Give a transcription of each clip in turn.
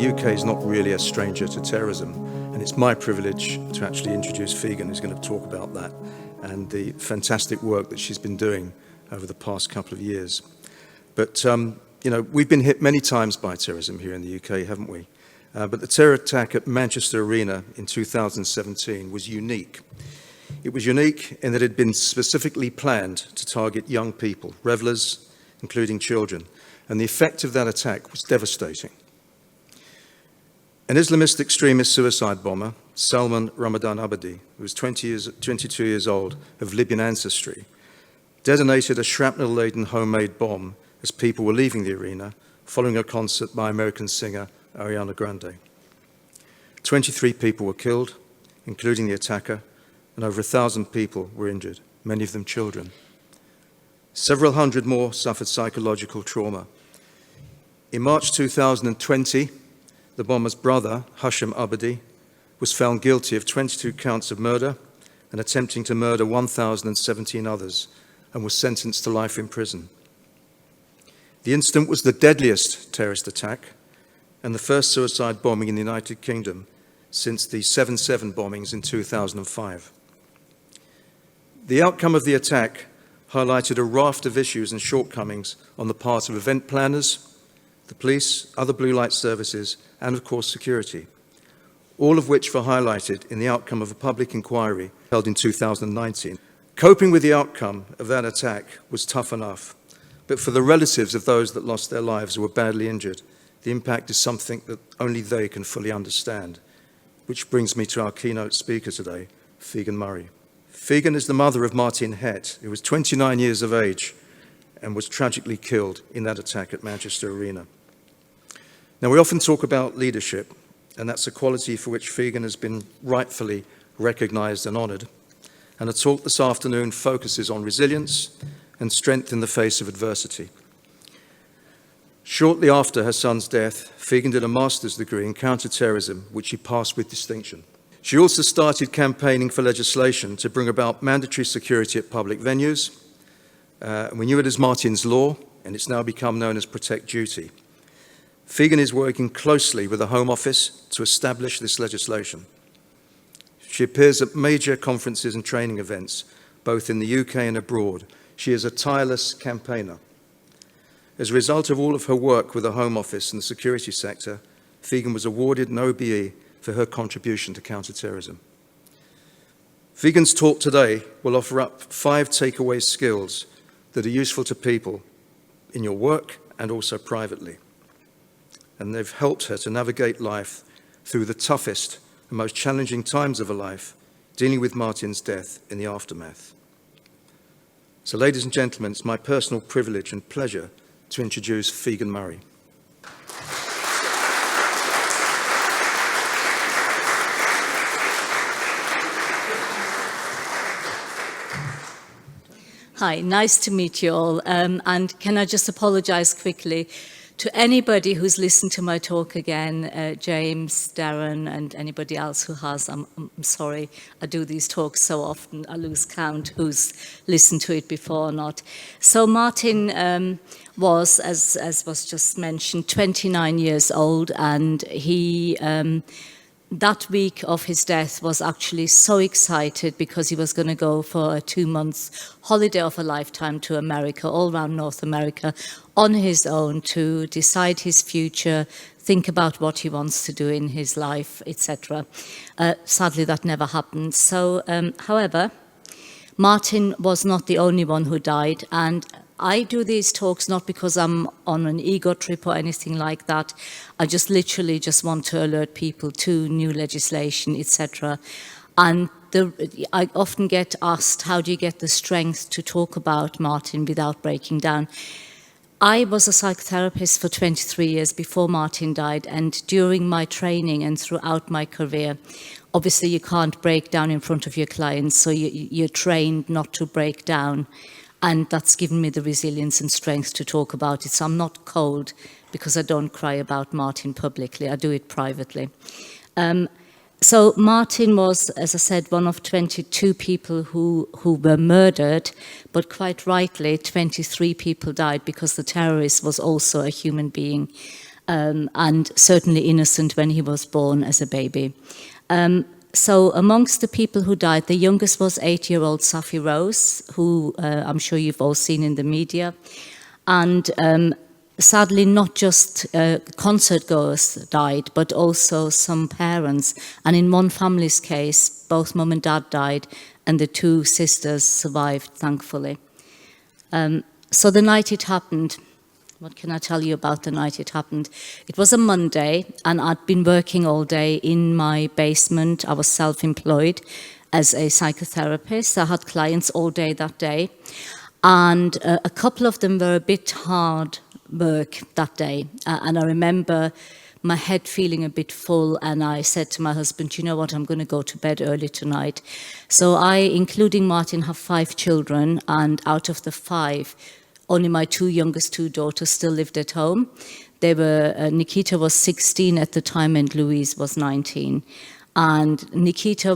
the UK is not really a stranger to terrorism, and it's my privilege to actually introduce Figen, who's going to talk about that and the fantastic work that she's been doing over the past couple of years. But, we've been hit many times by terrorism here in the UK, haven't we? But the terror attack at Manchester Arena in 2017 was unique. It was unique in that it had been specifically planned to target young people, revellers, including children, and the effect of that attack was devastating. An Islamist extremist suicide bomber, Salman Ramadan Abadi, who was 22 years old, of Libyan ancestry, detonated a shrapnel-laden homemade bomb as people were leaving the arena following a concert by American singer Ariana Grande. 23 people were killed, including the attacker, and over 1,000 people were injured, many of them children. Several hundred more suffered psychological trauma. In March 2020, the bomber's brother, Hashim Abadi, was found guilty of 22 counts of murder and attempting to murder 1,017 others, and was sentenced to life in prison. The incident was the deadliest terrorist attack and the first suicide bombing in the United Kingdom since the 7/7 bombings in 2005. The outcome of the attack highlighted a raft of issues and shortcomings on the part of event planners, the police, other blue light services, and of course security, all of which were highlighted in the outcome of a public inquiry held in 2019. Coping with the outcome of that attack was tough enough, but for the relatives of those that lost their lives or were badly injured, the impact is something that only they can fully understand, which brings me to our keynote speaker today, Figen Murray. Figen is the mother of Martyn Hett, who was 29 years of age and was tragically killed in that attack at Manchester Arena. Now, we often talk about leadership, and that's a quality for which Figen has been rightfully recognized and honored. And a talk this afternoon focuses on resilience and strength in the face of adversity. Shortly after her son's death, Figen did a master's degree in counter-terrorism, which she passed with distinction. She also started campaigning for legislation to bring about mandatory security at public venues. We knew it as Martyn's Law, and it's now become known as Protect Duty. Figen is working closely with the Home Office to establish this legislation. She appears at major conferences and training events, both in the UK and abroad. She is a tireless campaigner. As a result of all of her work with the Home Office and the security sector, Figen was awarded an OBE for her contribution to counter-terrorism. Figen's talk today will offer up 5 takeaway skills that are useful to people in your work and also privately. And they've helped her to navigate life through the toughest and most challenging times of her life, dealing with Martyn's death in the aftermath. So, ladies and gentlemen, it's my personal privilege and pleasure to introduce Figen Murray. Hi, nice to meet you all. And can I just apologise quickly to anybody who's listened to my talk again, James, Darren, and anybody else who has. I'm sorry, I do these talks so often, I lose count who's listened to it before or not. So Martyn was, as was just mentioned, 29 years old, and he that week of his death was actually so excited because he was going to go for a 2 months holiday of a lifetime to America, all around North America, on his own to decide his future, think about what he wants to do in his life, etc. Sadly, that never happened. So, however, Martyn was not the only one who died, and I do these talks not because I'm on an ego trip or anything like that. I just literally just want to alert people to new legislation, etc. And I often get asked, how do you get the strength to talk about Martyn without breaking down? I was a psychotherapist for 23 years before Martyn died, and during my training and throughout my career, obviously you can't break down in front of your clients, so you're trained not to break down. And that's given me the resilience and strength to talk about it. So I'm not cold because I don't cry about Martyn publicly. I do it privately. So Martyn was, as I said, one of 22 people who were murdered, but quite rightly, 23 people died because the terrorist was also a human being. and certainly innocent when he was born as a baby. So amongst the people who died, the youngest was 8-year-old Safi Rose, who I'm sure you've all seen in the media. And sadly, not just concert goers died, but also some parents. And in one family's case, both mum and dad died, and the 2 sisters survived, thankfully. So the night it happened, what can I tell you about the night it happened? It was a Monday, and I'd been working all day in my basement. I was self-employed as a psychotherapist. I had clients all day that day. And a couple of them were a bit hard work that day. And I remember my head feeling a bit full, and I said to my husband, you know what, I'm going to go to bed early tonight. So I, including Martyn, have 5 children, and out of the 5, only my 2 youngest daughters still lived at home. They were, Nikita was 16 at the time and Louise was 19. And Nikita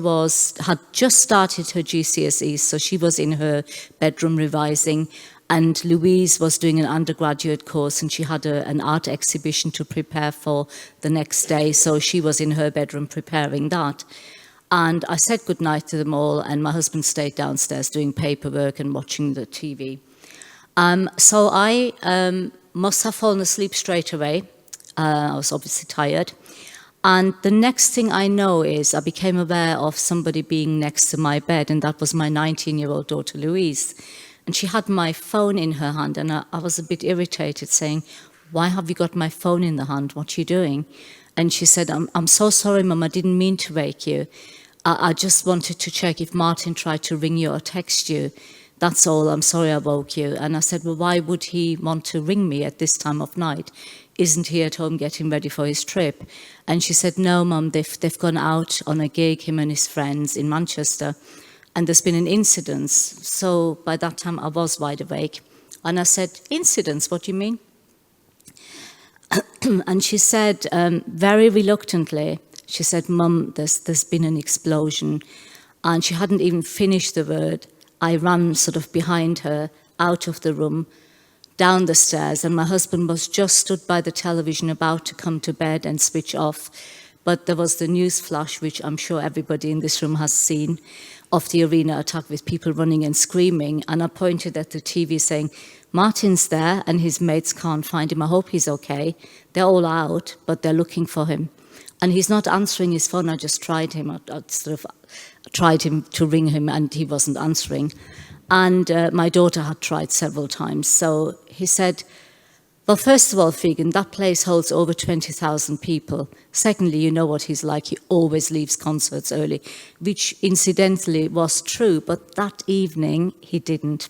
had just started her GCSEs, so she was in her bedroom revising. And Louise was doing an undergraduate course, and she had an art exhibition to prepare for the next day, so she was in her bedroom preparing that. And I said goodnight to them all, and my husband stayed downstairs doing paperwork and watching the TV. So I must have fallen asleep straight away. I was obviously tired. And the next thing I know is I became aware of somebody being next to my bed, and that was my 19-year-old daughter, Louise. And she had my phone in her hand, and I was a bit irritated, saying, why have you got my phone in the hand? What are you doing? And she said, I'm so sorry, Mum, I didn't mean to wake you. I just wanted to check if Martyn tried to ring you or text you. That's all, I'm sorry I woke you. And I said, well, why would he want to ring me at this time of night? Isn't he at home getting ready for his trip? And she said, no, Mum, they've gone out on a gig, him and his friends in Manchester, and there's been an incident. So by that time I was wide awake. And I said, incidents, what do you mean? And she said, very reluctantly, she said, Mum, there's been an explosion. And she hadn't even finished the word. I ran sort of behind her, out of the room, down the stairs, and my husband was just stood by the television about to come to bed and switch off. But there was the news flash, which I'm sure everybody in this room has seen, of the arena attack with people running and screaming. And I pointed at the TV saying, Martyn's there and his mates can't find him. I hope he's okay. They're all out, but they're looking for him. And he's not answering his phone. I just tried him. I sort of tried him to ring him, and he wasn't answering. And my daughter had tried several times. So he said, well, first of all, Figen, that place holds over 20,000 people. Secondly, you know what he's like. He always leaves concerts early, which incidentally was true. But that evening, he didn't.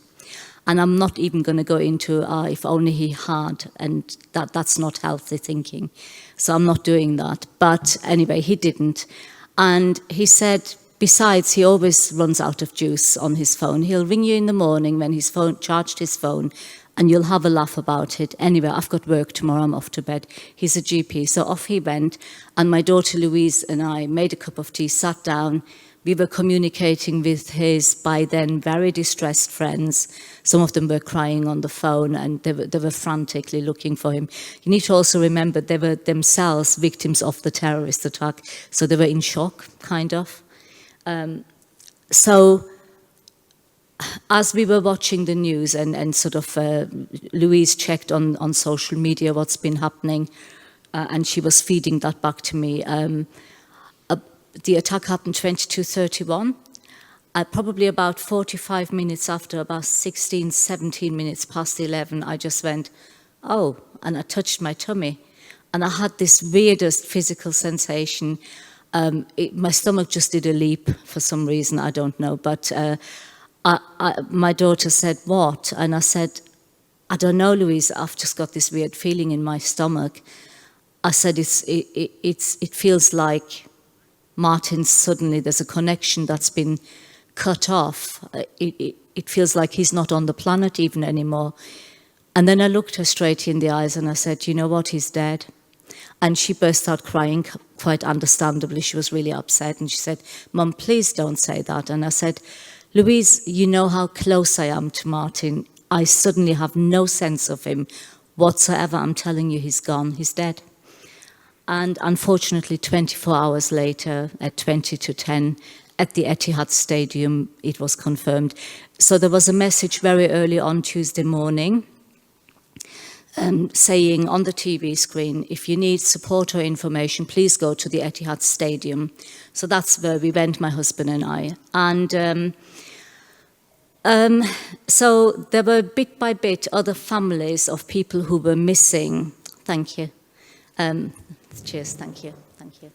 And I'm not even going to go into, if only he had, and that's not healthy thinking. So I'm not doing that. But anyway, he didn't. And he said, besides, he always runs out of juice on his phone. He'll ring you in the morning when he's charged his phone, and you'll have a laugh about it. Anyway, I've got work tomorrow, I'm off to bed. He's a GP. So off he went, and my daughter Louise and I made a cup of tea, sat down. We were communicating with his, by then, very distressed friends. Some of them were crying on the phone, and they were frantically looking for him. You need to also remember they were themselves victims of the terrorist attack, so they were in shock, kind of. So as we were watching the news and sort of Louise checked on social media what's been happening, and she was feeding that back to me. The attack happened 22:31. Probably about 45 minutes after, about 16, 17 minutes past 11, I just went, oh, and I touched my tummy. And I had this weirdest physical sensation. My stomach just did a leap for some reason, I don't know. But my daughter said, what? And I said, I don't know, Louise, I've just got this weird feeling in my stomach. I said, it feels like Martyn, suddenly there's a connection that's been cut off. It feels like he's not on the planet even anymore. And then I looked her straight in the eyes and I said, you know what, he's dead. And she burst out crying, quite understandably. She was really upset, and she said, Mum, please don't say that. And I said, Louise, you know how close I am to Martyn. I suddenly have no sense of him whatsoever. I'm telling you, he's gone, he's dead. And unfortunately, 24 hours later, at 20 to 10, at the Etihad Stadium, it was confirmed. So there was a message very early on Tuesday morning saying on the TV screen, if you need support or information, please go to the Etihad Stadium. So that's where we went, my husband and I. And so there were bit by bit other families of people who were missing. Thank you. Cheers, thank you, thank you.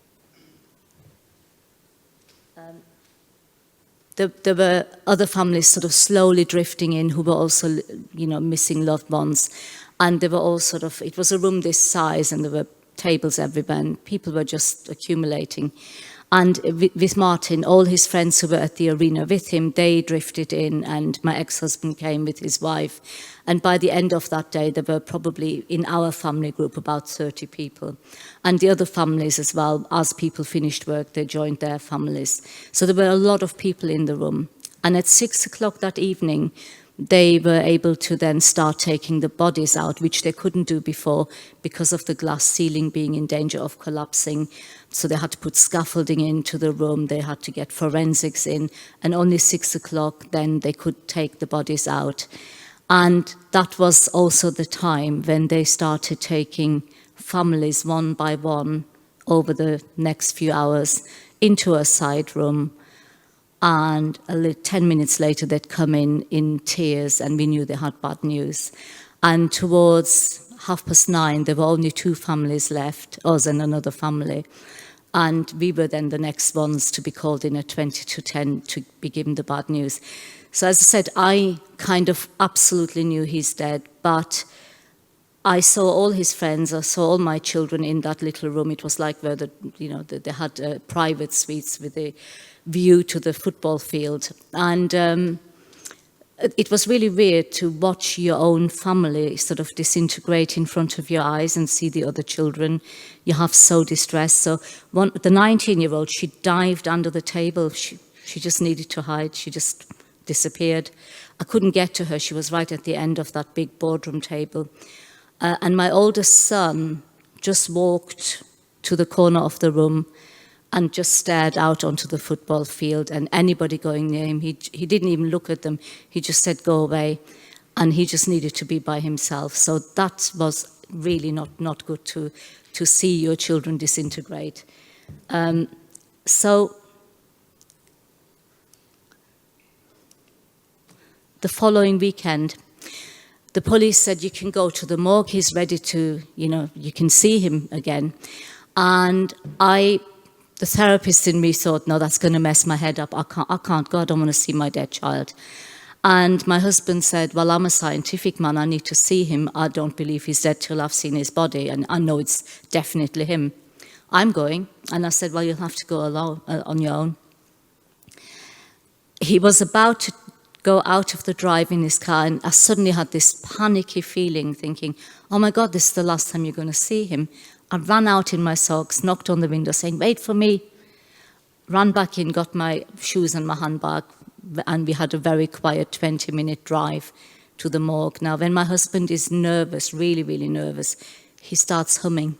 There were other families sort of slowly drifting in who were also, you know, missing loved ones. And they were all sort of, it was a room this size and there were tables everywhere and people were just accumulating. And with Martyn, all his friends who were at the arena with him, they drifted in and my ex-husband came with his wife. And by the end of that day, there were probably, in our family group, about 30 people. And the other families as well, as people finished work, they joined their families. So there were a lot of people in the room. And at 6 o'clock that evening, they were able to then start taking the bodies out, which they couldn't do before because of the glass ceiling being in danger of collapsing. So they had to put scaffolding into the room, they had to get forensics in, and only 6 o'clock then they could take the bodies out. And that was also the time when they started taking families one by one over the next few hours into a side room. And 10 minutes later, they'd come in tears, and we knew they had bad news. And towards 9:30, there were only 2 families left, us and another family. And we were then the next ones to be called in at 20 to 10 to be given the bad news. So as I said, I kind of absolutely knew he's dead, but I saw all his friends, I saw all my children in that little room. It was like where they had private suites with a view to the football field. And it was really weird to watch your own family sort of disintegrate in front of your eyes and see the other children. You have so distressed. So the 19-year-old, she dived under the table. She just needed to hide. She just disappeared. I couldn't get to her. She was right at the end of that big boardroom table. And my oldest son just walked to the corner of the room and just stared out onto the football field, and anybody going near him, he didn't even look at them. He just said, go away. And he just needed to be by himself. So that was really not good to see your children disintegrate. So the following weekend, the police said, you can go to the morgue, he's ready to, you can see him again. And the therapist in me thought, no, that's going to mess my head up. I can't go, I don't want to see my dead child. And my husband said, well, I'm a scientific man, I need to see him. I don't believe he's dead till I've seen his body, and I know it's definitely him. I'm going. And I said, well, you'll have to go alone, on your own. He was about to go out of the drive in his car, and I suddenly had this panicky feeling, thinking, oh my God, this is the last time you're going to see him. I ran out in my socks, knocked on the window saying, wait for me. Ran back in, got my shoes and my handbag, and we had a very quiet 20-minute drive to the morgue. Now, when my husband is nervous, really, really nervous, he starts humming.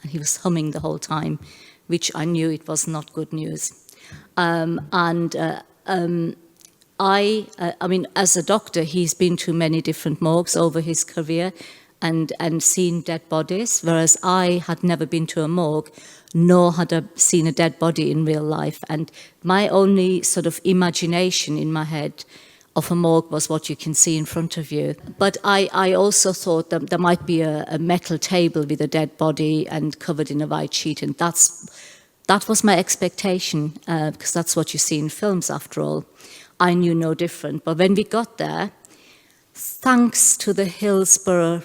And he was humming the whole time, which I knew it was not good news. I mean, as a doctor, he's been to many different morgues over his career and seen dead bodies, whereas I had never been to a morgue, nor had I seen a dead body in real life. And my only sort of imagination in my head of a morgue was what you can see in front of you. But I also thought that there might be a metal table with a dead body and covered in a white sheet, and that was my expectation, because that's what you see in films after all. I knew no different. But when we got there, thanks to the Hillsborough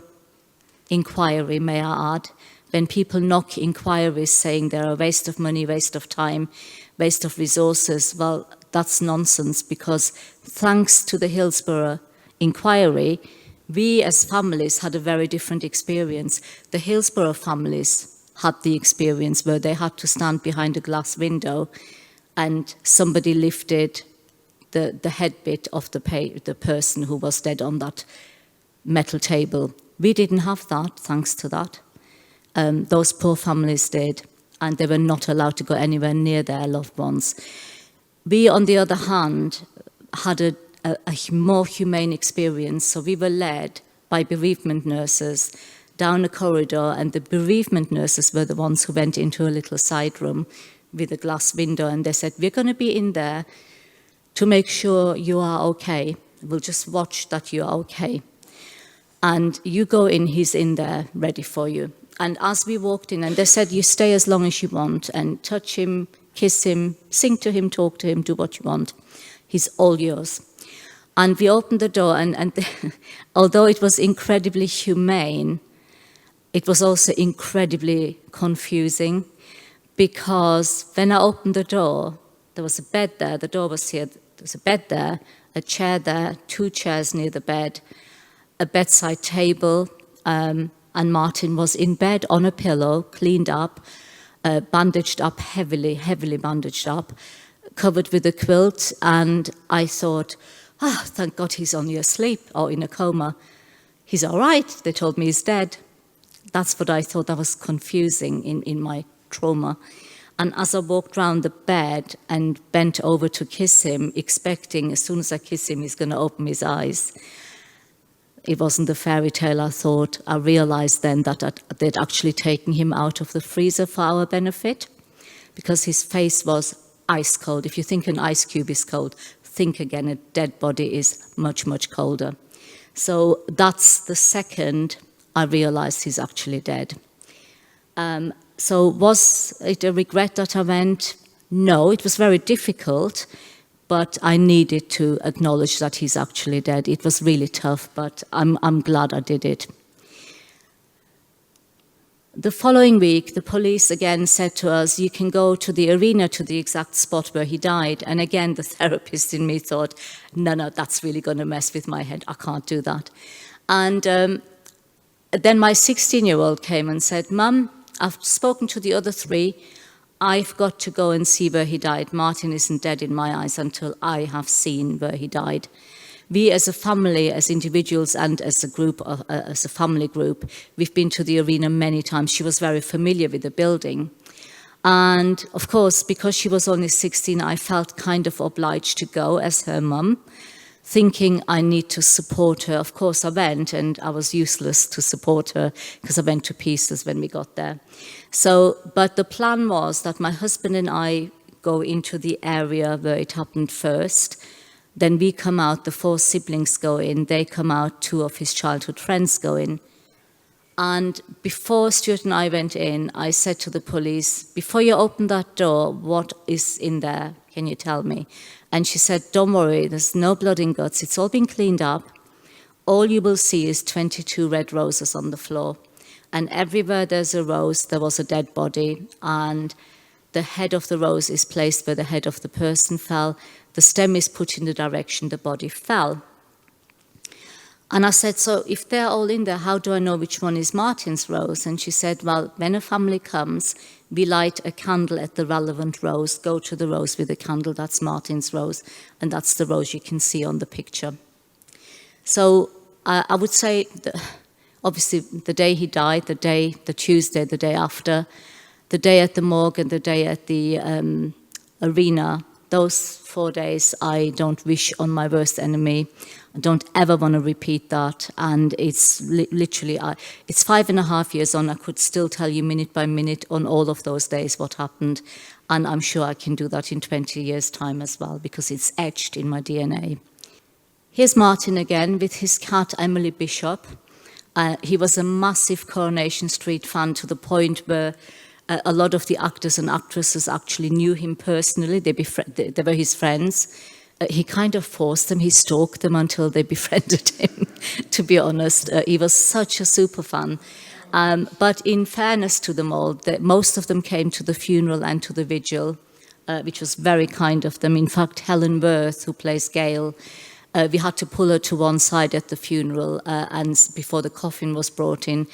inquiry, may I add, when people knock inquiries saying they're a waste of money, waste of time, waste of resources, well, that's nonsense, because thanks to the Hillsborough inquiry, we as families had a very different experience. The Hillsborough families had the experience where they had to stand behind a glass window and somebody lifted the head bit of the person who was dead on that metal table We didn't have that, thanks to that. Those poor families did, and they were not allowed to go anywhere near their loved ones. We, on the other hand, had a more humane experience, so we were led by bereavement nurses down a corridor, and the bereavement nurses were the ones who went into a little side room with a glass window, and they said, we're going to be in there to make sure you are okay. We'll just watch that you are okay. And you go in, he's in there ready for you. And as we walked in, and they said, you stay as long as you want, and touch him, kiss him, sing to him, talk to him, do what you want. He's all yours. And we opened the door, and although it was incredibly humane, it was also incredibly confusing, because when I opened the door, there was a bed there, the door was here, there was a bed there, a chair there, 2 chairs near the bed, a bedside table, and Martyn was in bed on a pillow, cleaned up, bandaged up, heavily bandaged up, covered with a quilt, and I thought, thank God he's only asleep or in a coma. He's all right, they told me he's dead. That's what I thought. That was confusing in my trauma. And as I walked round the bed and bent over to kiss him, expecting as soon as I kiss him, he's going to open his eyes, it wasn't a fairy tale, I thought. I realized then that they'd actually taken him out of the freezer for our benefit, because his face was ice cold. If you think an ice cube is cold, think again, a dead body is much, much colder. So that's the second I realized he's actually dead. So was it a regret that I went? No, it was very difficult, but I needed to acknowledge that he's actually dead. It was really tough, but I'm glad I did it. The following week, the police again said to us, you can go to the arena, to the exact spot where he died. And again, the therapist in me thought, no, that's really going to mess with my head. I can't do that. And then my 16-year-old came and said, Mum, I've spoken to the other 3. I've got to go and see where he died. Martyn isn't dead in my eyes until I have seen where he died. We as a family, as individuals and as a group, as a family group, we've been to the arena many times. She was very familiar with the building. And of course, because she was only 16, I felt kind of obliged to go as her mum, thinking I need to support her. Of course, I went, and I was useless to support her because I went to pieces when we got there. So, but the plan was that my husband and I go into the area where it happened first. Then we come out, the 4 siblings go in, they come out, 2 of his childhood friends go in. And before Stuart and I went in, I said to the police, before you open that door, what is in there? Can you tell me? And she said, don't worry, there's no blood and guts. It's all been cleaned up. All you will see is 22 red roses on the floor. And everywhere there's a rose, there was a dead body. And the head of the rose is placed where the head of the person fell. The stem is put in the direction the body fell. And I said, so if they're all in there, how do I know which one is Martyn's rose? And she said, well, when a family comes, we light a candle at the relevant rose, go to the rose with a candle, that's Martyn's rose, and that's the rose you can see on the picture. So I would say, obviously, the day he died, the Tuesday, the day after, the day at the morgue and the day at the arena, those 4 days I don't wish on my worst enemy. I don't ever want to repeat that. And it's literally, it's 5.5 years on. I could still tell you minute by minute on all of those days what happened. And I'm sure I can do that in 20 years' time as well, because it's etched in my DNA. Here's Martyn again with his cat, Emily Bishop. He was a massive Coronation Street fan, to the point where a lot of the actors and actresses actually knew him personally. They were his friends. He kind of forced them. He stalked them until they befriended him, to be honest. He was such a super fan. But in fairness to them all, most of them came to the funeral and to the vigil, which was very kind of them. In fact, Helen Worth, who plays Gail, we had to pull her to one side at the funeral and before the coffin was brought in,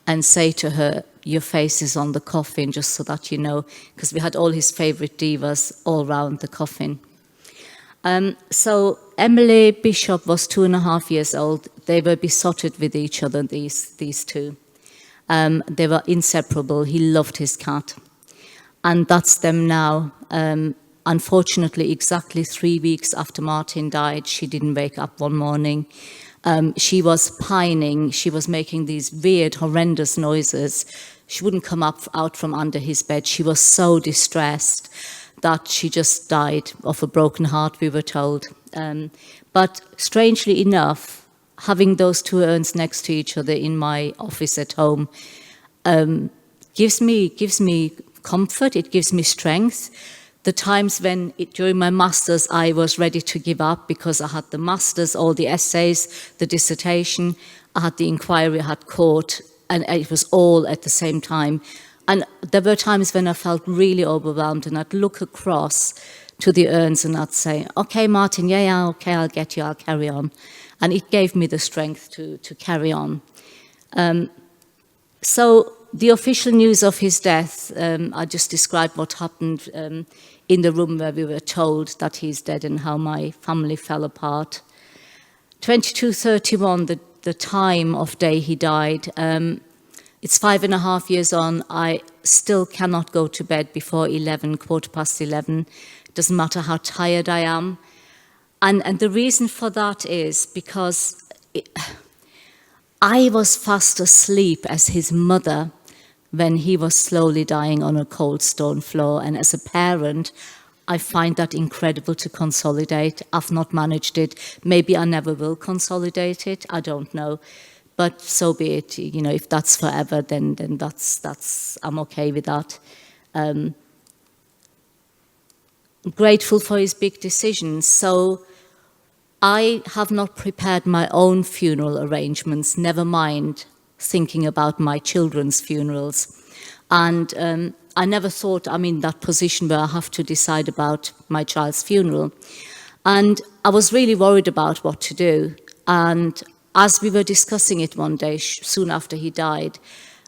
and say to her, your face is on the coffin, just so that you know, because we had all his favourite divas all round the coffin. So Emily Bishop was 2.5 years old. They were besotted with each other, these two. They were inseparable. He loved his cat. And that's them now. Unfortunately, exactly 3 weeks after Martyn died, she didn't wake up one morning. She was pining. She was making these weird, horrendous noises. She wouldn't come out from under his bed. She was so distressed that she just died of a broken heart, we were told. But strangely enough, having those two urns next to each other in my office at home gives me comfort. It gives me strength. The times when, during my master's, I was ready to give up because I had the master's, all the essays, the dissertation, I had the inquiry, I had court, and it was all at the same time. And there were times when I felt really overwhelmed, and I'd look across to the urns and I'd say, okay, Martyn, yeah, okay, I'll get you, I'll carry on. And it gave me the strength to carry on. So the official news of his death, I just described what happened in the room where we were told that he's dead and how my family fell apart. 22:31, the time of day he died. It's 5.5 years on. I still cannot go to bed before 11, 11:15. Doesn't matter how tired I am. And the reason for that is because I was fast asleep as his mother when he was slowly dying on a cold stone floor. And as a parent, I find that incredible to consolidate. I've not managed it. Maybe I never will consolidate it. I don't know. But so be it. You know, if that's forever, then that's I'm okay with that. Grateful for his big decisions. So I have not prepared my own funeral arrangements, never mind thinking about my children's funerals. And I never thought I'm in that position where I have to decide about my child's funeral. And I was really worried about what to do. And as we were discussing it one day, soon after he died,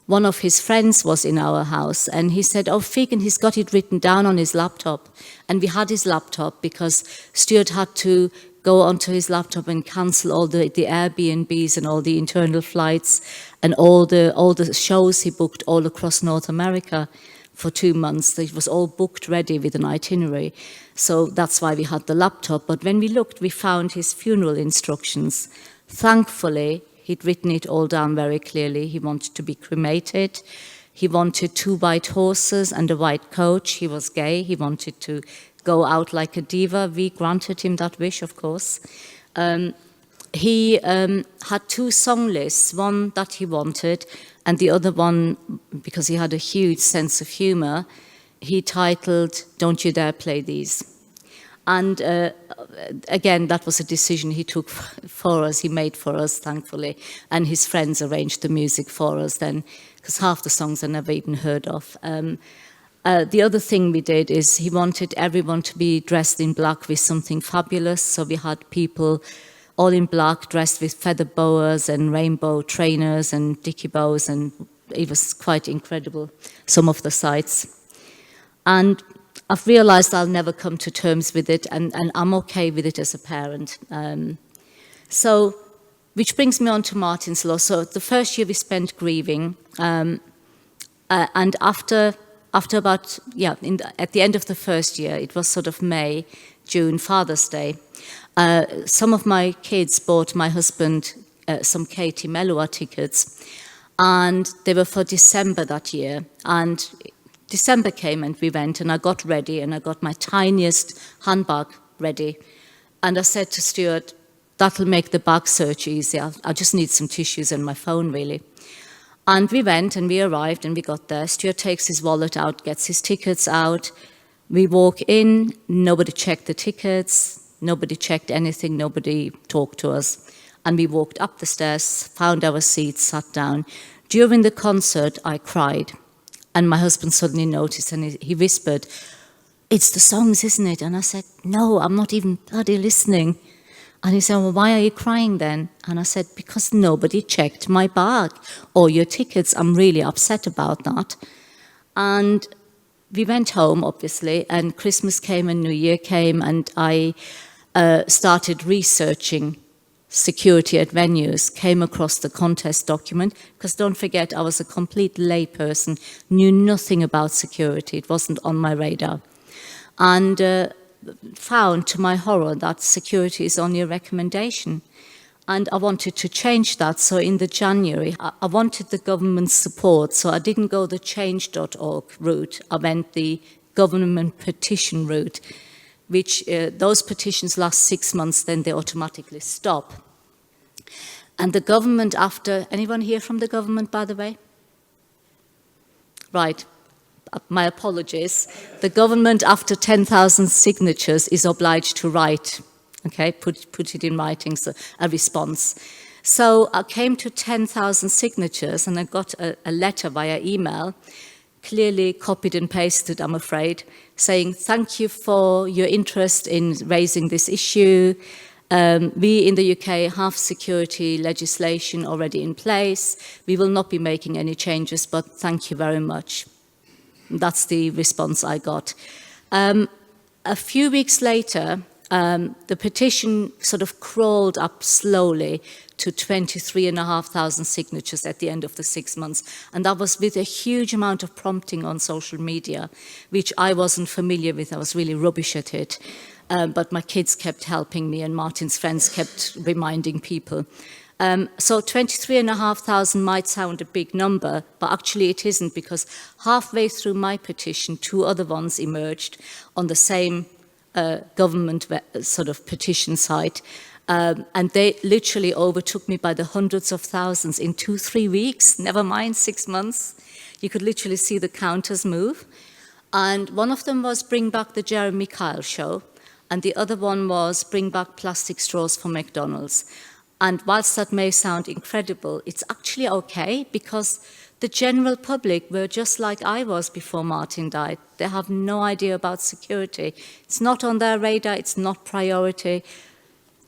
one of his friends was in our house and he said, oh, Figen, he's got it written down on his laptop. And we had his laptop because Stuart had to go onto his laptop and cancel all the Airbnbs and all the internal flights and all the shows he booked all across North America for 2 months. It was all booked ready with an itinerary. So that's why we had the laptop. But when we looked, we found his funeral instructions. Thankfully, he'd written it all down very clearly. He wanted to be cremated. He wanted 2 white horses and a white coach. He was gay. He wanted to go out like a diva. We granted him that wish, of course. He had 2 song lists, one that he wanted, and the other one, because he had a huge sense of humor, he titled, Don't You Dare Play These. And again, that was a decision he took for us, he made for us, thankfully, and his friends arranged the music for us then, because half the songs I never even heard of. The other thing we did is he wanted everyone to be dressed in black with something fabulous, so we had people all in black, dressed with feather boas and rainbow trainers and dicky bows, and it was quite incredible, some of the sights. And I've realised I'll never come to terms with it, and I'm okay with it as a parent. So, which brings me on to Martyn's Law. So the first year we spent grieving, and after about, at the end of the first year, it was sort of May, June, Father's Day, some of my kids bought my husband some Katie Melua tickets, and they were for December that year. And December came and we went, and I got ready, and I got my tiniest handbag ready. And I said to Stuart, that'll make the bag search easier. I just need some tissues and my phone, really. And we went and we arrived and we got there. Stuart takes his wallet out, gets his tickets out. We walk in, nobody checked the tickets, nobody checked anything, nobody talked to us. And we walked up the stairs, found our seats, sat down. During the concert, I cried. And my husband suddenly noticed and he whispered, it's the songs, isn't it? And I said, no, I'm not even bloody listening. And he said, well, why are you crying then? And I said, because nobody checked my bag or your tickets. I'm really upset about that. And we went home, obviously, and Christmas came and New Year came, and I started researching security at venues, came across the contest document, because don't forget, I was a complete layperson, knew nothing about security, it wasn't on my radar, and found to my horror that security is only a recommendation. And I wanted to change that, so in the January, I wanted the government's support, so I didn't go the change.org route, I went the government petition route, which those petitions last 6 months, then they automatically stop. And the government after, anyone here from the government, by the way? Right, my apologies. The government after 10,000 signatures is obliged to write, okay, put it in writing, so a response. So I came to 10,000 signatures and I got a letter via email, clearly copied and pasted, I'm afraid, saying, thank you for your interest in raising this issue. We in the UK have security legislation already in place. We will not be making any changes, but thank you very much. That's the response I got. A few weeks later, the petition sort of crawled up slowly to 23,500 signatures at the end of the 6 months. And that was with a huge amount of prompting on social media, which I wasn't familiar with. I was really rubbish at it. But my kids kept helping me and Martyn's friends kept reminding people. So 23,500 might sound a big number, but actually it isn't, because halfway through my petition, 2 other ones emerged on the same government sort of petition site, and they literally overtook me by the hundreds of thousands in 2-3 weeks, never mind 6 months. You could literally see the counters move. And one of them was Bring Back the Jeremy Kyle Show, and the other one was Bring Back Plastic Straws for McDonald's. And whilst that may sound incredible, it's actually okay, because the general public were just like I was before Martyn died. They have no idea about security. It's not on their radar, it's not priority.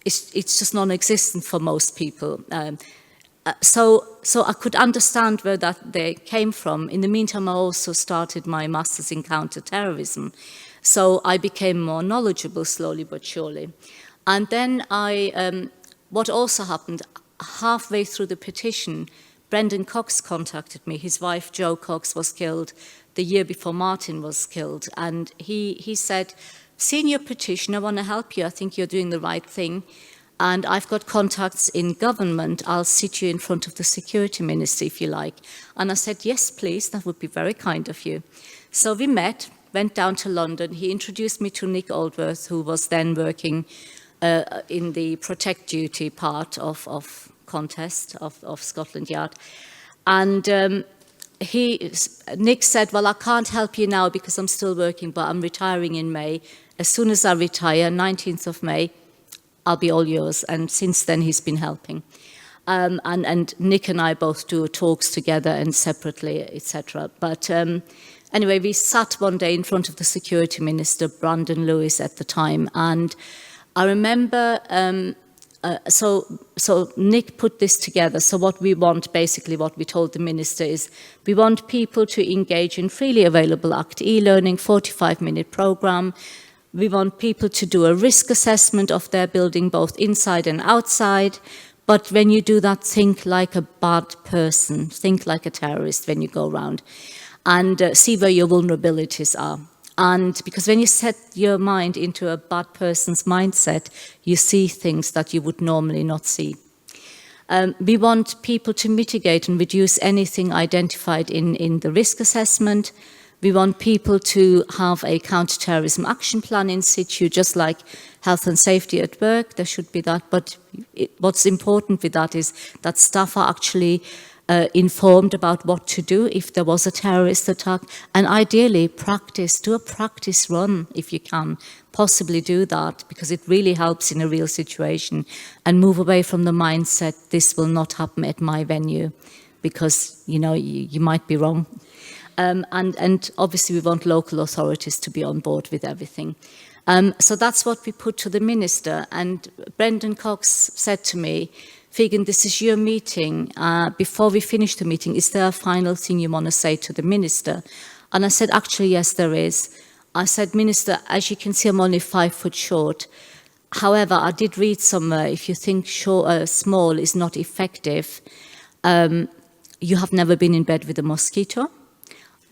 It's just non-existent for most people. So I could understand where that they came from. In the meantime, I also started my master's in counter-terrorism. So I became more knowledgeable slowly but surely. And then what also happened, halfway through the petition, Brendan Cox contacted me. His wife, Jo Cox, was killed the year before Martyn was killed. And he said, seeing your petition, I want to help you. I think you're doing the right thing. And I've got contacts in government. I'll sit you in front of the security minister, if you like. And I said, yes, please. That would be very kind of you. So we met, went down to London. He introduced me to Nick Aldworth, who was then working in the protect duty part of contest of Scotland Yard. And Nick said, well, I can't help you now because I'm still working, but I'm retiring in May. As soon as I retire, 19th of May, I'll be all yours. And since then, he's been helping. And Nick and I both do talks together and separately, etc. But anyway, we sat one day in front of the security minister, Brandon Lewis at the time, and I remember, so Nick put this together. So what we want, basically what we told the minister is, we want people to engage in freely available ACT e-learning, 45-minute program. We want people to do a risk assessment of their building, both inside and outside. But when you do that, think like a bad person, think like a terrorist when you go around, and see where your vulnerabilities are. And because when you set your mind into a bad person's mindset, you see things that you would normally not see. We want people to mitigate and reduce anything identified in the risk assessment. We want people to have a counter-terrorism action plan in situ, just like health and safety at work. There should be that. But what's important with that is that staff are actually informed about what to do if there was a terrorist attack, and ideally do a practice run if you can, possibly do that, because it really helps in a real situation, and move away from the mindset, this will not happen at my venue, because you might be wrong. And obviously we want local authorities to be on board with everything. So that's what we put to the minister, and Brendan Cox said to me, Figen, this is your meeting. Before we finish the meeting, is there a final thing you want to say to the minister? And I said, actually, yes, there is. I said, Minister, as you can see, I'm only 5 foot short. However, I did read somewhere, if you think small is not effective, you have never been in bed with a mosquito.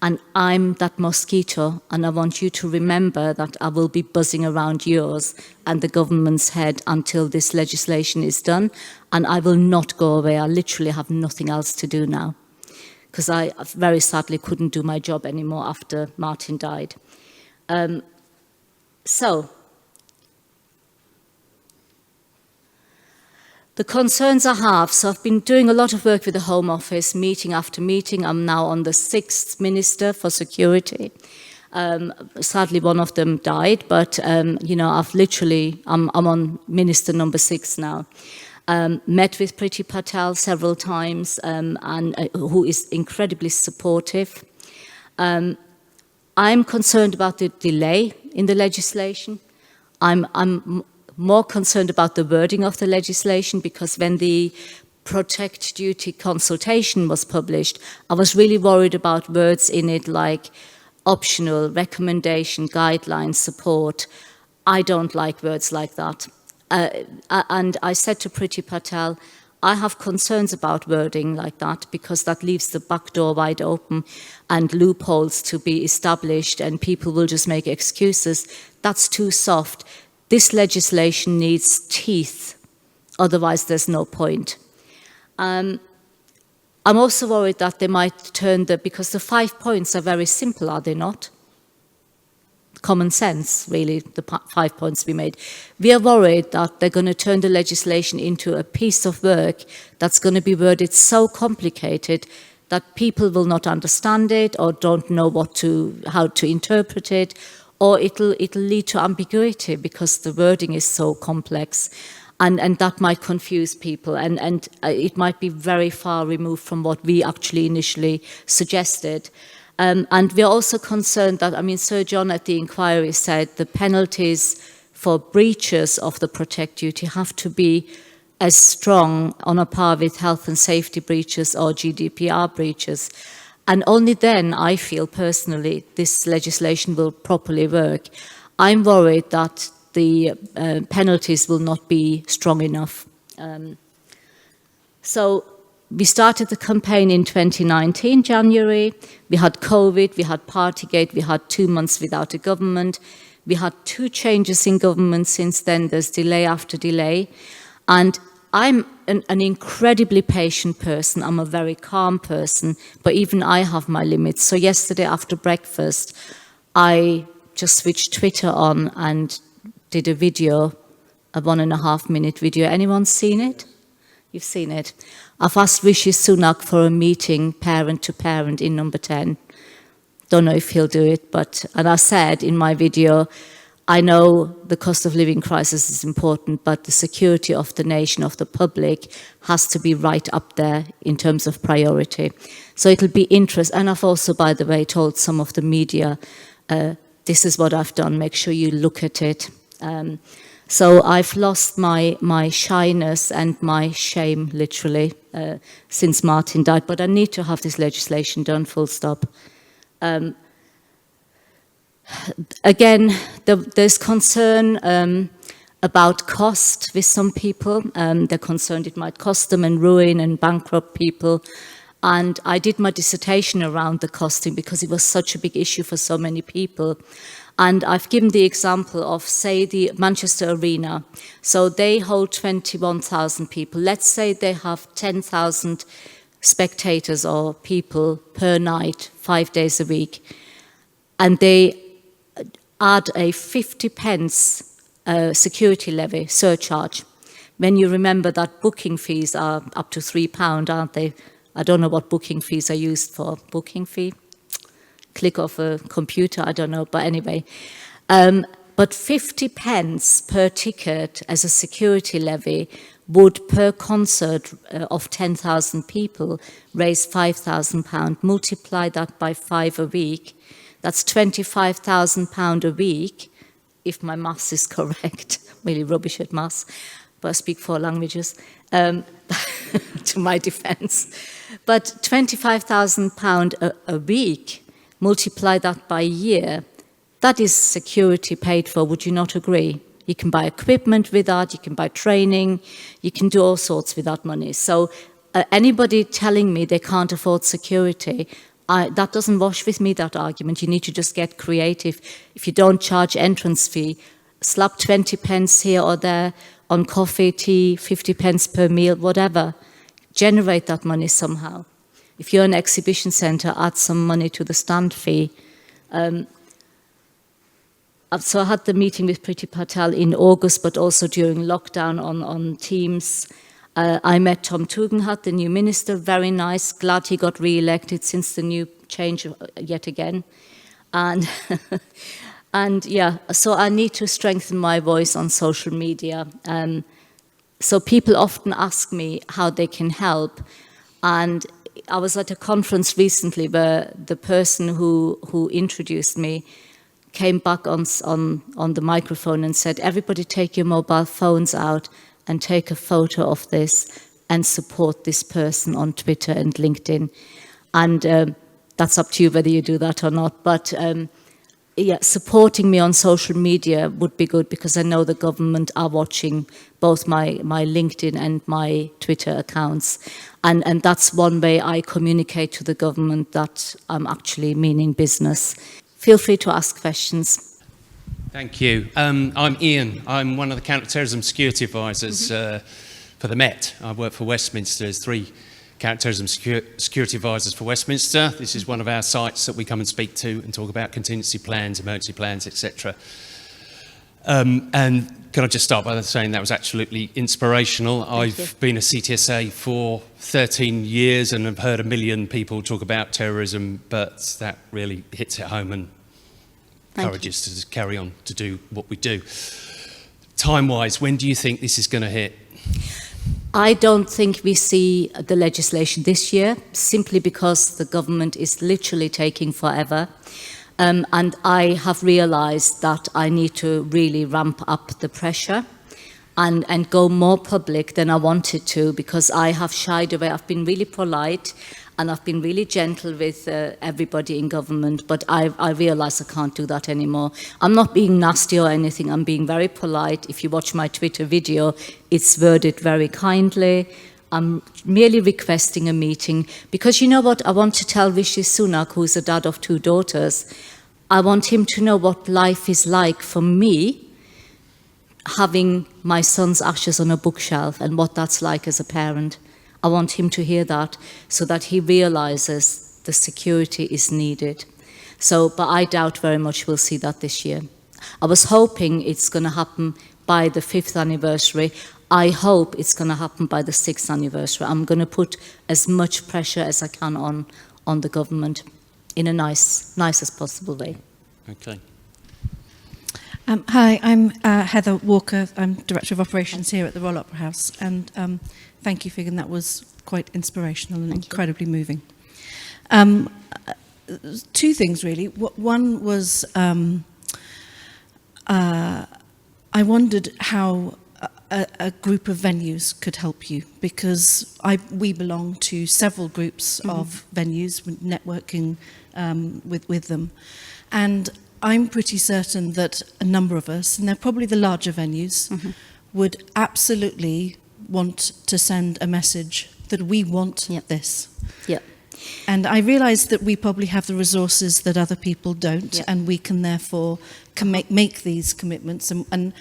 And I'm that mosquito, and I want you to remember that I will be buzzing around yours and the government's head until this legislation is done, and I will not go away. I literally have nothing else to do now, because I very sadly couldn't do my job anymore after Martyn died. The concerns I have, so I've been doing a lot of work with the Home Office, meeting after meeting. I'm now on the 6th Minister for Security. Sadly, one of them died, but, you know, I'm on Minister number 6 now. Met with Priti Patel several times, who is incredibly supportive. I'm concerned about the delay in the legislation. I'm more concerned about the wording of the legislation, because when the protect duty consultation was published, I was really worried about words in it like optional, recommendation, guidelines, support. I don't like words like that. And I said to Priti Patel, I have concerns about wording like that, because that leaves the back door wide open and loopholes to be established, and people will just make excuses. That's too soft. This legislation needs teeth, otherwise there's no point. I'm also worried that they might turn because the 5 points are very simple, are they not? Common sense, really, the 5 points we made. We are worried that they're going to turn the legislation into a piece of work that's going to be worded so complicated that people will not understand it or don't know how to interpret it, or it'll lead to ambiguity because the wording is so complex, and that might confuse people, and it might be very far removed from what we actually initially suggested. And we're also concerned that, I mean, Sir John at the inquiry said the penalties for breaches of the protect duty have to be as strong on a par with health and safety breaches or GDPR breaches. And only then, I feel personally, this legislation will properly work. I'm worried that the penalties will not be strong enough. So we started the campaign in 2019, January. We had COVID, we had Partygate, we had 2 months without a government. We had 2 changes in government since then. There's delay after delay. And I'm an incredibly patient person. I'm a very calm person, but even I have my limits. So yesterday after breakfast, I just switched Twitter on and did a video, a 1.5 minute video. Anyone seen it? You've seen it. I've asked Rishi Sunak for a meeting parent to parent in number 10. Don't know if he'll do it, and I said in my video, I know the cost of living crisis is important, but the security of the nation, of the public, has to be right up there in terms of priority. So it'll be interesting. And I've also, by the way, told some of the media, this is what I've done, make sure you look at it. So I've lost my shyness and my shame, literally, since Martyn died. But I need to have this legislation done, full stop. Again, there's concern about cost with some people. They're concerned it might cost them and ruin and bankrupt people. And I did my dissertation around the costing because it was such a big issue for so many people. And I've given the example of, say, the Manchester Arena. So they hold 21,000 people. Let's say they have 10,000 spectators or people per night, 5 days a week. And they add a 50 pence security levy surcharge. When you remember that booking fees are up to £3, aren't they? I don't know what booking fees are used for. Booking fee? Click off a computer, I don't know, but anyway. But 50 pence per ticket as a security levy would, per concert of 10,000 people, raise £5,000. Multiply that by 5 a week. That's £25,000 a week, if my maths is correct. Really rubbish at maths, but I speak 4 languages, to my defence. But £25,000 a week, multiply that by a year, that is security paid for, would you not agree? You can buy equipment with that, you can buy training, you can do all sorts with that money. So anybody telling me they can't afford security, that doesn't wash with me, that argument. You need to just get creative. If you don't charge entrance fee, slap 20 pence here or there on coffee, tea, 50 pence per meal, whatever. Generate that money somehow. If you're an exhibition centre, add some money to the stand fee. So I had the meeting with Priti Patel in August, but also during lockdown on Teams. I met Tom Tugendhat, the new minister, very nice, glad he got re-elected since the new change yet again. And, and yeah, so I need to strengthen my voice on social media. So people often ask me how they can help. And I was at a conference recently where the person who introduced me came back on the microphone and said, everybody take your mobile phones out and take a photo of this and support this person on Twitter and LinkedIn. And that's up to you whether you do that or not. But yeah, supporting me on social media would be good, because I know the government are watching both my LinkedIn and my Twitter accounts. And that's one way I communicate to the government that I'm actually meaning business. Feel free to ask questions. Thank you. I'm Ian. I'm one of the Counter-terrorism security advisors for the Met. I work for Westminster. There's 3 Counter-terrorism security advisors for Westminster. This is one of our sites that we come and speak to and talk about contingency plans, emergency plans, etc. And can I just start by saying that was absolutely inspirational. I've been a CTSA for 13 years and have heard a million people talk about terrorism, but that really hits it home and encourages us to carry on to do what we do. Time-wise, when do you think this is going to hit? I don't think we see the legislation this year, simply because the government is literally taking forever. And I have realised that I need to really ramp up the pressure and go more public than I wanted to, because I have shied away. I've been really polite and I've been really gentle with everybody in government, but I realise I can't do that anymore. I'm not being nasty or anything, I'm being very polite. If you watch my Twitter video, it's worded very kindly. I'm merely requesting a meeting, because you know what, I want to tell Rishi Sunak, who's a dad of 2 daughters, I want him to know what life is like for me, having my son's ashes on a bookshelf, and what that's like as a parent. I want him to hear that, so that he realises the security is needed. So, but I doubt very much we'll see that this year. I was hoping it's going to happen by the 5th anniversary. I hope it's going to happen by the 6th anniversary. I'm going to put as much pressure as I can on the government in a nicest possible way. Okay. Hi, I'm Heather Walker. I'm Director of Operations here at the Royal Opera House. And thank you, Figen. That was quite inspirational and incredibly moving. 2 things, really. One was I wondered how a group of venues could help you, because we belong to several groups of venues, networking with them. And I'm pretty certain that a number of us, and they're probably the larger venues, would absolutely want to send a message that we want this. Yep. And I realise that we probably have the resources that other people don't, and we can therefore make these commitments. And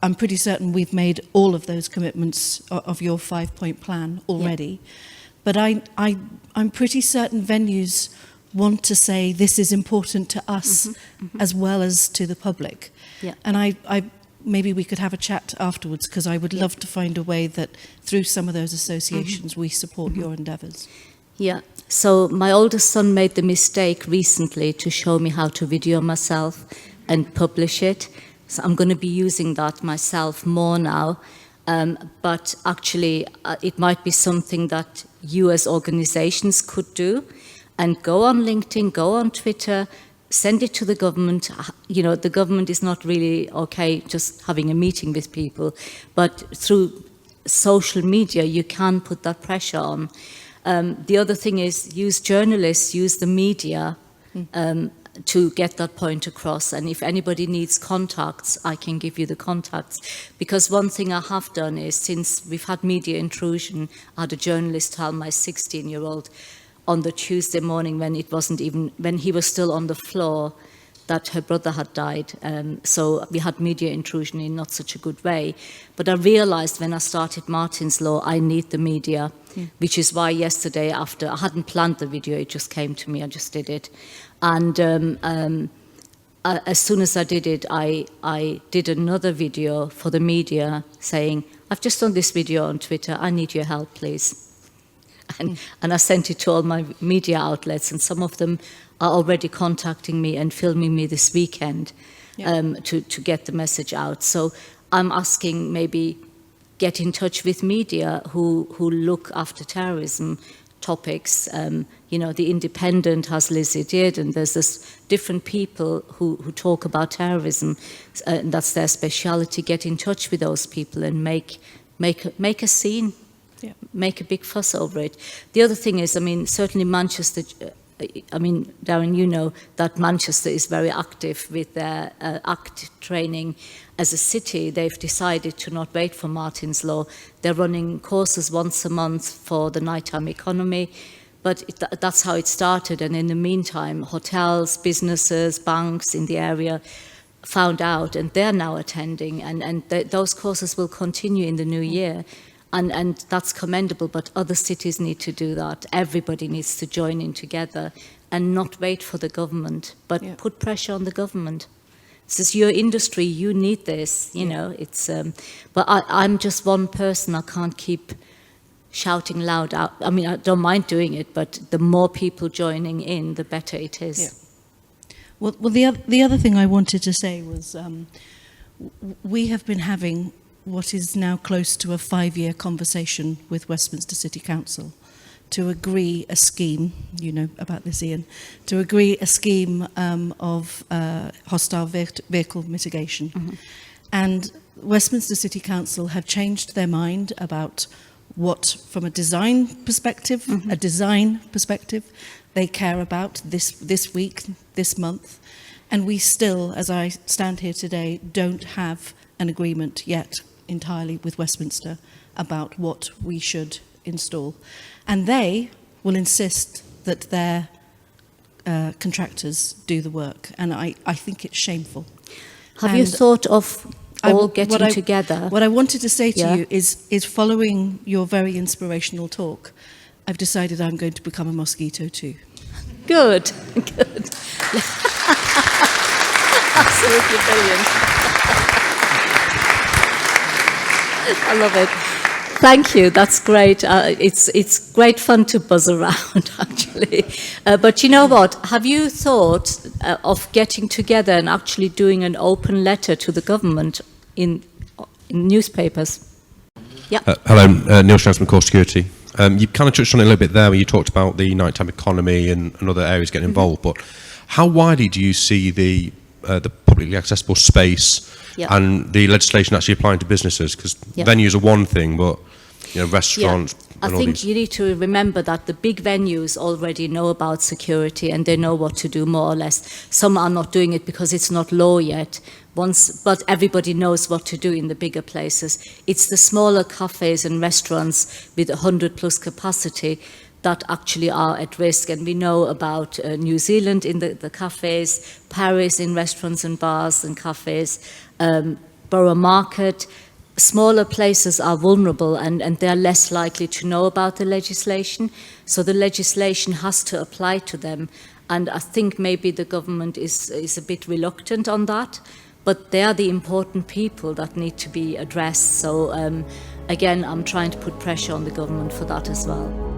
I'm pretty certain we've made all of those commitments of your 5-point plan already. But I'm pretty certain venues want to say this is important to us as well as to the public. And I maybe we could have a chat afterwards, because I would love to find a way that through some of those associations we support your endeavours. Yeah, so my oldest son made the mistake recently to show me how to video myself and publish it. So I'm going to be using that myself more now. But actually, it might be something that you as organisations could do, and go on LinkedIn, go on Twitter, send it to the government. You know, the government is not really okay just having a meeting with people, but through social media, you can put that pressure on. The other thing is use journalists, use the media, to get that point across. And if anybody needs contacts, I can give you the contacts. Because one thing I have done is, since we've had media intrusion, I had a journalist tell my 16-year-old on the Tuesday morning, when he was still on the floor, that her brother had died. So we had media intrusion in not such a good way. But I realized when I started Martyn's Law, I need the media, which is why yesterday, after I hadn't planned the video, it just came to me, I just did it. And as soon as I did it, I did another video for the media saying, I've just done this video on Twitter, I need your help, please. And I sent it to all my media outlets, and some of them are already contacting me and filming me this weekend to get the message out. So I'm asking, maybe get in touch with media who look after terrorism topics. You know, The Independent has Lizzie Did, and there's this different people who talk about terrorism, and that's their speciality. Get in touch with those people and make a scene. Yeah. Make a big fuss over it. The other thing is, I mean, certainly Manchester, I mean, Darren, you know that Manchester is very active with their ACT training. As a city, they've decided to not wait for Martyn's Law. They're running courses once a month for the nighttime economy, but that's how it started. And in the meantime, hotels, businesses, banks in the area found out, and they're now attending, and those courses will continue in the new year. And that's commendable, but other cities need to do that. Everybody needs to join in together and not wait for the government, but put pressure on the government. This is your industry, you need this, you know. It's, but I'm just one person, I can't keep shouting loud out. I mean, I don't mind doing it, but the more people joining in, the better it is. Yeah. Well, the other thing I wanted to say was we have been having what is now close to a 5-year conversation with Westminster City Council to agree a scheme, you know about this, Ian, to agree a scheme of hostile vehicle mitigation. Mm-hmm. And Westminster City Council have changed their mind about what, from a design perspective, they care about this week, this month. And we still, as I stand here today, don't have an agreement yet entirely with Westminster about what we should install. And they will insist that their contractors do the work. And I think it's shameful. Have you thought of all getting together? What I wanted to say to you is following your very inspirational talk, I've decided I'm going to become a mosquito too. Good, good. Absolutely brilliant. I love it. Thank you, that's great. It's great fun to buzz around, actually. But you know what? Have you thought of getting together and actually doing an open letter to the government in newspapers? Yeah. Hello, Neil Straussman, Core Security. You kind of touched on it a little bit there where you talked about the nighttime economy and other areas getting involved, but how widely do you see the publicly accessible space and the legislation actually applying to businesses? Because venues are one thing, but you know, restaurants. I think you need to remember that the big venues already know about security and they know what to do, more or less. Some are not doing it because it's not law yet. But everybody knows what to do in the bigger places. It's the smaller cafes and restaurants with 100+ capacity that actually are at risk. And we know about New Zealand in the cafes, Paris in restaurants and bars and cafes, Borough Market. Smaller places are vulnerable and they're less likely to know about the legislation. So the legislation has to apply to them. And I think maybe the government is a bit reluctant on that. But they are the important people that need to be addressed. So again, I'm trying to put pressure on the government for that as well.